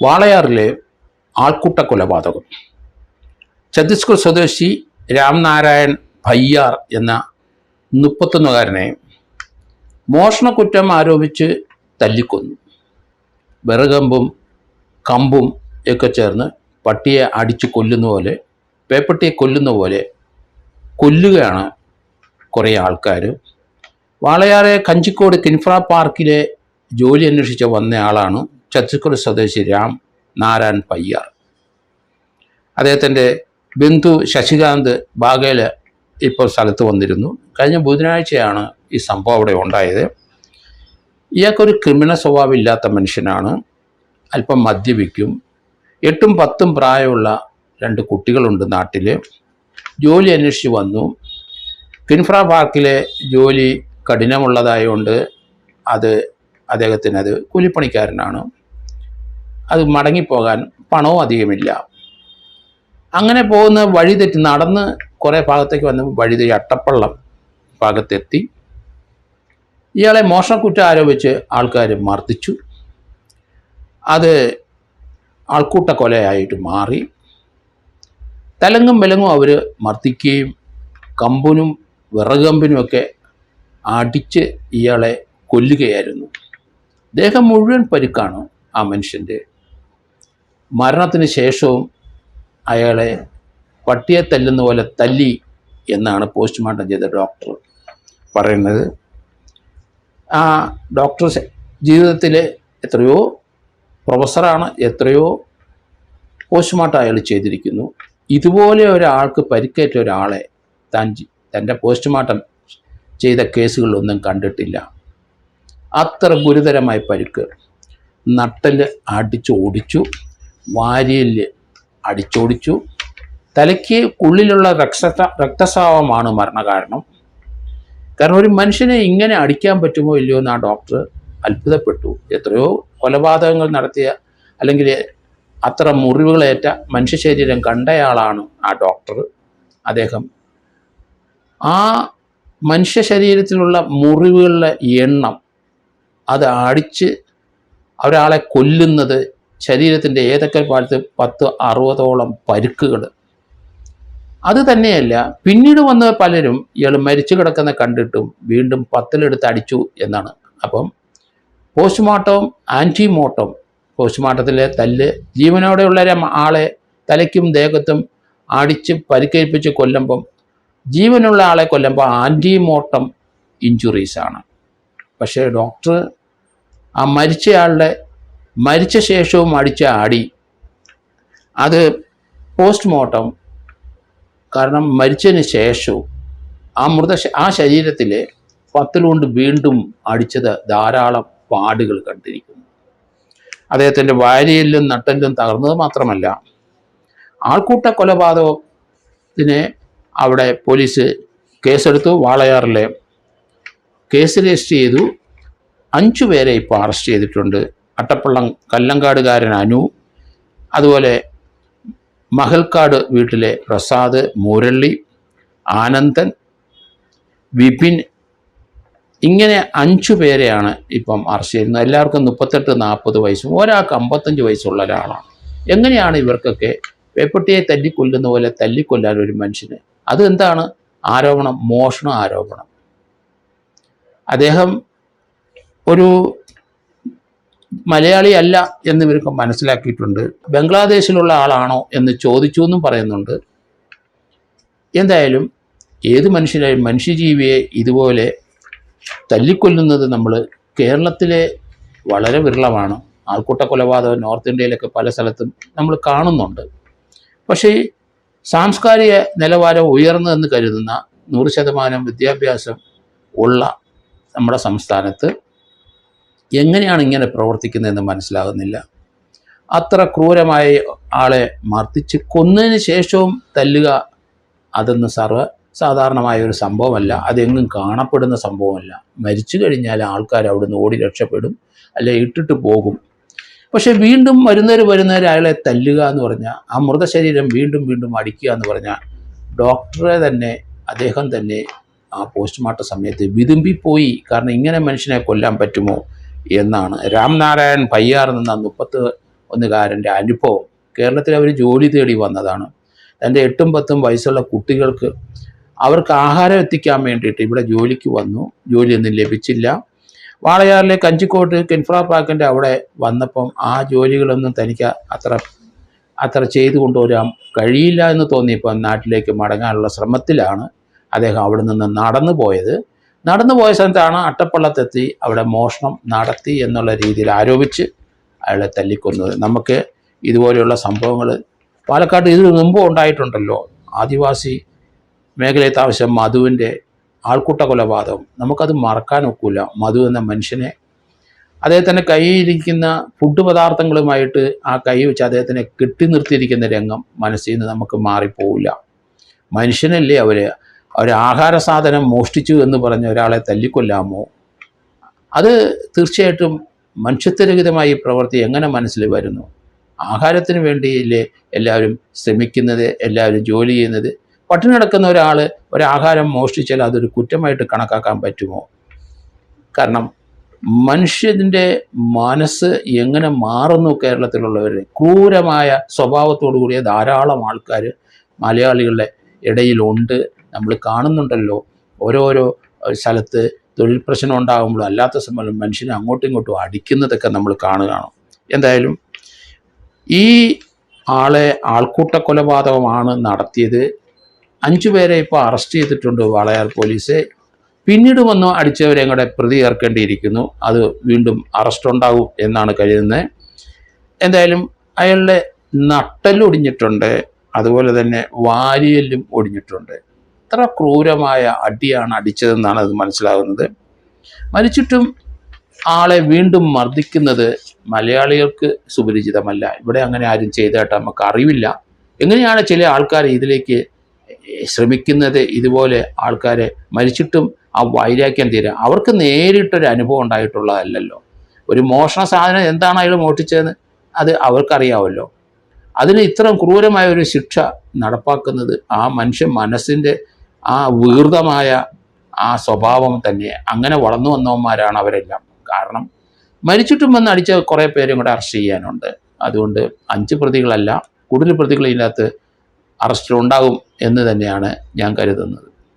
വാളയാറിലെ ആൾക്കൂട്ട കൊലപാതകം. ഛത്തീസ്ഗഡ് സ്വദേശി രാംനാരായൺ ഭയ്യാർ എന്ന 31കാരനെ മോഷണക്കുറ്റം ആരോപിച്ച് തല്ലിക്കൊന്നു. വിറകമ്പും കമ്പും ഒക്കെ ചേർന്ന് പട്ടിയെ അടിച്ച് കൊല്ലുന്ന പോലെ, പേപ്പട്ടിയെ കൊല്ലുന്ന പോലെ കൊല്ലുകയാണ് കുറേ ആൾക്കാർ. വാളയാറെ കഞ്ചിക്കോട് കിൻഫ്ര പാർക്കിലെ ജോലി അന്വേഷിച്ച് വന്നയാളാണ് ഛത്തീസ്ഗഡ് സ്വദേശി രാം നാരായൺ ഭയ്യാർ. അദ്ദേഹത്തിൻ്റെ ബന്ധു ശശികാന്ത് ബാഗേൽ ഇപ്പോൾ സ്ഥലത്ത് വന്നിരുന്നു. കഴിഞ്ഞ ബുധനാഴ്ചയാണ് ഈ സംഭവം അവിടെ ഉണ്ടായത്. ഇയാൾക്കൊരു ക്രിമിനൽ സ്വഭാവം ഇല്ലാത്ത മനുഷ്യനാണ്. അല്പം മദ്യപിക്കും. 8ഉം 10ഉം പ്രായമുള്ള 2 കുട്ടികളുണ്ട് നാട്ടിൽ. ജോലി അന്വേഷിച്ച് വന്നു. കിൻഫ്ര പാർക്കിലെ ജോലി കഠിനമുള്ളതായതുകൊണ്ട് അദ്ദേഹത്തിനത് കൂലിപ്പണിക്കാരനാണ്. അത് മടങ്ങിപ്പോകാൻ പണവും അധികമില്ല. അങ്ങനെ പോകുന്ന വഴി തെറ്റി നടന്ന് കുറേ ഭാഗത്തേക്ക് വന്ന് വഴിതെറ്റി അട്ടപ്പള്ളം ഭാഗത്തെത്തി. ഇയാളെ മോഷണക്കുറ്റം ആരോപിച്ച് ആൾക്കാർ മർദ്ദിച്ചു. അത് ആൾക്കൂട്ട കൊലയായിട്ട് മാറി. തലങ്ങും വിലങ്ങും അവർ മർദ്ദിക്കുകയും കമ്പിനും വിറകമ്പിനുമൊക്കെ അടിച്ച് ഇയാളെ കൊല്ലുകയായിരുന്നു. ദേഹം മുഴുവൻ പരിക്കാണ് ആ മനുഷ്യൻ്റെ. മരണത്തിന് ശേഷവും അയാളെ പട്ടിയെ തല്ലുന്ന പോലെ തല്ലി എന്നാണ് പോസ്റ്റ്മോർട്ടം ചെയ്ത ഡോക്ടർ പറയുന്നത്. ആ ഡോക്ടർ ജീവിതത്തിൽ എത്രയോ പ്രൊഫസറാണ്, എത്രയോ പോസ്റ്റ്മോർട്ടം അയാൾ ചെയ്തിരിക്കുന്നു. ഇതുപോലെ ഒരാൾക്ക് പരിക്കേറ്റ ഒരാളെ തൻ്റെ പോസ്റ്റ്മോർട്ടം ചെയ്ത കേസുകളിലൊന്നും കണ്ടിട്ടില്ല. അത്ര ഗുരുതരമായ പരിക്ക്. നട്ടൽ അടിച്ചോടിച്ചു, വാരിയൽ അടിച്ചോടിച്ചു. തലയ്ക്ക് ഉള്ളിലുള്ള രക്തസ്രാവമാണ് മരണകാരണം. കാരണം ഒരു മനുഷ്യനെ ഇങ്ങനെ അടിക്കാൻ പറ്റുമോ ഇല്ലയോ എന്ന് ആ ഡോക്ടർ അത്ഭുതപ്പെട്ടു. എത്രയോ കൊലപാതകങ്ങൾ നടത്തിയ അല്ലെങ്കിൽ അത്ര മുറിവുകളേറ്റ മനുഷ്യ ശരീരം കണ്ടയാളാണ് ആ ഡോക്ടർ. അദ്ദേഹം ആ മനുഷ്യ ശരീരത്തിലുള്ള മുറിവുകളുടെ എണ്ണം അത് അടിച്ച് ഒരാളെ കൊല്ലുന്നത്, ശരീരത്തിൻ്റെ ഏതൊക്കെ ഭാഗത്ത് 10-60ഓളം പരുക്കുകൾ. അത് തന്നെയല്ല, പിന്നീട് വന്ന പലരും ഇയാൾ മരിച്ചു കിടക്കുന്ന കണ്ടിട്ടും വീണ്ടും 10 അടിച്ചു എന്നാണ്. അപ്പം പോസ്റ്റ്മോർട്ടം ആൻറ്റിമോർട്ടം, പോസ്റ്റ്മോർട്ടത്തിലെ തല്ല് ജീവനോടെയുള്ള ആളെ തലയ്ക്കും ദേഹത്തും അടിച്ച് പരിക്കേൽപ്പിച്ച് കൊല്ലുമ്പം, ജീവനുള്ള ആളെ കൊല്ലുമ്പോൾ ആൻറ്റിമോർട്ടം ഇഞ്ചുറീസാണ്. പക്ഷേ ഡോക്ടർ ആ മരിച്ചയാളുടെ മരിച്ച ശേഷവും അടിച്ച അടി അത് പോസ്റ്റ്മോർട്ടം, കാരണം മരിച്ചതിന് ശേഷവും ആ ശരീരത്തിൽ 10 കൊണ്ട് വീണ്ടും അടിച്ചത് ധാരാളം പാടുകൾ കണ്ടിരിക്കുന്നു. അദ്ദേഹത്തിൻ്റെ വാരിയെല്ലും നട്ടെല്ലും തകർന്നത് മാത്രമല്ല, ആൾക്കൂട്ട കൊലപാതകത്തിന് അവിടെ പോലീസ് കേസെടുത്തു. വാളയാറിലെ കേസ് രജിസ്റ്റർ ചെയ്തു. 5 പേരെ ഇപ്പോൾ അറസ്റ്റ് ചെയ്തിട്ടുണ്ട്. അട്ടപ്പള്ളം കല്ലങ്കാടുകാരൻ അനു, അതുപോലെ മഹൽക്കാട് വീട്ടിലെ പ്രസാദ്, മുരളി, ആനന്ദൻ, വിപിൻ, ഇങ്ങനെ 5 പേരെയാണ് ഇപ്പം അറസ്റ്റ് ചെയ്യുന്നത്. എല്ലാവർക്കും 38-40 വയസ്സും ഒരാൾക്ക് 55 വയസ്സുള്ള ഒരാളാണ്. എങ്ങനെയാണ് ഇവർക്കൊക്കെ പേപ്പട്ടിയെ തല്ലിക്കൊല്ലുന്ന പോലെ തല്ലിക്കൊല്ലാൻ ഒരു മനുഷ്യന്? അത് എന്താണ് ആരോപണം? മോഷണ ആരോപണം. അദ്ദേഹം ഒരു മലയാളി അല്ല എന്ന് ഇവർക്ക് മനസ്സിലാക്കിയിട്ടുണ്ട്. ബംഗ്ലാദേശിലുള്ള ആളാണോ എന്ന് ചോദിച്ചു എന്നും പറയുന്നുണ്ട്. എന്തായാലും ഏത് മനുഷ്യനായും മനുഷ്യജീവിയെ ഇതുപോലെ തല്ലിക്കൊല്ലുന്നത് നമ്മൾ കേരളത്തിലെ വളരെ വിരളമാണ്. ആൾക്കൂട്ട കൊലപാതകം നോർത്ത് ഇന്ത്യയിലൊക്കെ പല സ്ഥലത്തും നമ്മൾ കാണുന്നുണ്ട്. പക്ഷേ സാംസ്കാരിക നിലവാരം ഉയർന്നതെന്ന് കരുതുന്ന 100% വിദ്യാഭ്യാസം ഉള്ള നമ്മുടെ സംസ്ഥാനത്ത് എങ്ങനെയാണ് ഇങ്ങനെ പ്രവർത്തിക്കുന്നതെന്ന് മനസ്സിലാകുന്നില്ല. അത്ര ക്രൂരമായ ആളെ മർദ്ദിച്ച് കൊന്നതിന് ശേഷവും തല്ലുക, അതൊന്നും സാധാരണമായ ഒരു സംഭവമല്ല. അതെങ്ങും കാണപ്പെടുന്ന സംഭവമല്ല. മരിച്ചു കഴിഞ്ഞാൽ ആൾക്കാർ അവിടുന്ന് ഓടി രക്ഷപ്പെടും, അല്ലെ ഇട്ടിട്ട് പോകും. പക്ഷെ വീണ്ടും വരുന്നവർ അയാളെ തല്ലുക എന്ന് പറഞ്ഞാൽ, ആ മൃതശരീരം വീണ്ടും വീണ്ടും അടിക്കുക എന്ന് പറഞ്ഞാൽ, ഡോക്ടറെ തന്നെ അദ്ദേഹം തന്നെ ആ പോസ്റ്റ്മോർട്ടം സമയത്ത് വിതുമ്പിപ്പോയി. കാരണം ഇങ്ങനെ മനുഷ്യനെ കൊല്ലാൻ പറ്റുമോ എന്നാണ്. രാംനാരായൺ ഭയ്യാർ എന്ന ഒന്നുകാരൻ്റെ അനുഭവം. കേരളത്തിൽ അവർ ജോലി തേടി വന്നതാണ്. തൻ്റെ 8ഉം 10ഉം വയസ്സുള്ള കുട്ടികൾക്ക് അവർക്ക് ആഹാരം എത്തിക്കാൻ വേണ്ടിയിട്ട് ഇവിടെ ജോലിക്ക് വന്നു. ജോലിയൊന്നും ലഭിച്ചില്ല. വാളയാറിലെ കഞ്ചിക്കോട്ട് കെൻഫ്ര പാർക്കിൻ്റെ അവിടെ വന്നപ്പം ആ ജോലികളൊന്നും തനിക്ക് അത്ര ചെയ്തു കൊണ്ടുവരാൻ കഴിയില്ല എന്ന് തോന്നിയപ്പോൾ നാട്ടിലേക്ക് മടങ്ങാനുള്ള ശ്രമത്തിലാണ് അദ്ദേഹം അവിടെ നിന്ന് നടന്നു പോയത്. നടന്നു പോയ സ്ഥലത്താണ് അട്ടപ്പള്ളത്തെത്തി അവിടെ മോഷണം നടത്തി എന്നുള്ള രീതിയിൽ ആരോപിച്ച് അയാളെ തല്ലിക്കൊന്നത്. നമുക്ക് ഇതുപോലെയുള്ള സംഭവങ്ങൾ പാലക്കാട് ഇതിനു മുമ്പ് ഉണ്ടായിട്ടുണ്ടല്ലോ. ആദിവാസി മേഖലയിൽ താമസം മധുവിൻ്റെ ആൾക്കൂട്ട കൊലപാതകം. നമുക്കത് മറക്കാൻ ഒക്കില്ല. മധു എന്ന മനുഷ്യനെ അദ്ദേഹത്തിൻ്റെ കയ്യിലിരിക്കുന്ന ഫുഡ് പദാർത്ഥങ്ങളുമായിട്ട് ആ കൈ വെച്ച് അദ്ദേഹത്തിനെ കെട്ടി നിർത്തിയിരിക്കുന്ന രംഗം മനസ്സിൽ നിന്ന് നമുക്ക് മാറിപ്പോവില്ല. മനുഷ്യനല്ലേ അവർ ആഹാര സാധനം മോഷ്ടിച്ചു എന്ന് പറഞ്ഞ് ഒരാളെ തല്ലിക്കൊല്ലാമോ? അത് തീർച്ചയായിട്ടും മനുഷ്യത്വരഹിതമായി പ്രവൃത്തി എങ്ങനെ മനസ്സിൽ വരുന്നു? ആഹാരത്തിന് വേണ്ടിയില്ലേ എല്ലാവരും ശ്രമിക്കുന്നത്, എല്ലാവരും ജോലി ചെയ്യുന്നത്? പട്ടിണി കിടക്കുന്ന ഒരാഹാരം മോഷ്ടിച്ചാൽ അതൊരു കുറ്റമായിട്ട് കണക്കാക്കാൻ പറ്റുമോ? കാരണം മനുഷ്യൻ്റെ മനസ്സ് എങ്ങനെ മാറുന്നു? കേരളത്തിലുള്ളവർ ക്രൂരമായ സ്വഭാവത്തോടു കൂടിയ ധാരാളം ആൾക്കാർ മലയാളികളുടെ ഇടയിലുണ്ട്. നമ്മൾ കാണുന്നുണ്ടല്ലോ. ഓരോരോ സ്ഥലത്ത് തൊഴിൽ പ്രശ്നം ഉണ്ടാകുമ്പോഴും അല്ലാത്ത സമയം മനുഷ്യനെ അങ്ങോട്ടും ഇങ്ങോട്ടും അടിക്കുന്നതൊക്കെ നമ്മൾ കാണുകയാണ്. എന്തായാലും ഈ ആളെ ആൾക്കൂട്ട കൊലപാതകമാണ് നടത്തിയത്. 5 പേരെ ഇപ്പോൾ അറസ്റ്റ് ചെയ്തിട്ടുണ്ട് വാളയാർ പോലീസ്. പിന്നീട് വന്നു അടിച്ചവരെ കൂടെ പ്രതി ചേർക്കേണ്ടിയിരിക്കുന്നു. അത് വീണ്ടും അറസ്റ്റ് ഉണ്ടാകും എന്നാണ് കരുതുന്നത്. എന്തായാലും അയാളുടെ നട്ടെല്ലൊടിഞ്ഞിട്ടുണ്ട്, അതുപോലെ തന്നെ വാരിയെല്ലും ഒടിഞ്ഞിട്ടുണ്ട്. ഇത്ര ക്രൂരമായ അടിയാണ് അടിച്ചതെന്നാണ് അത് മനസ്സിലാകുന്നത്. മരിച്ചിട്ടും ആളെ വീണ്ടും മർദ്ദിക്കുന്നത് മലയാളികൾക്ക് സുപരിചിതമല്ല. ഇവിടെ അങ്ങനെ ആരും ചെയ്തതായിട്ട് നമുക്ക് അറിവില്ല. എങ്ങനെയാണ് ചില ആൾക്കാർ ഇതിലേക്ക് ശ്രമിക്കുന്നത്? ഇതുപോലെ ആൾക്കാരെ മരിച്ചിട്ടും ആ വൈരാഗ്യം തീരാൻ അവർക്ക് നേരിട്ടൊരു അനുഭവം ഉണ്ടായിട്ടുള്ളതല്ലല്ലോ. ഒരു മോഷണ സാധനം എന്താണ് അയാൾ മോഷ്ടിച്ചതെന്ന് അത് അവർക്കറിയാമല്ലോ. അതിന് ഇത്രയും ക്രൂരമായ ഒരു ശിക്ഷ നടപ്പാക്കുന്നത് ആ മനുഷ്യ മനസ്സിൻ്റെ ആ വികൃതമായ ആ സ്വഭാവം തന്നെ. അങ്ങനെ വളർന്നു വന്നവന്മാരാണ് അവരെല്ലാം. കാരണം മരിച്ചിട്ടും വന്ന് അടിച്ച കുറേ പേരും കൂടെ അറസ്റ്റ് ചെയ്യാനുണ്ട്. അതുകൊണ്ട് 5 പ്രതികളല്ല, കൂടുതൽ പ്രതികളില്ലാത്ത അറസ്റ്റ് ഉണ്ടാകും എന്ന് തന്നെയാണ് ഞാൻ കരുതുന്നത്.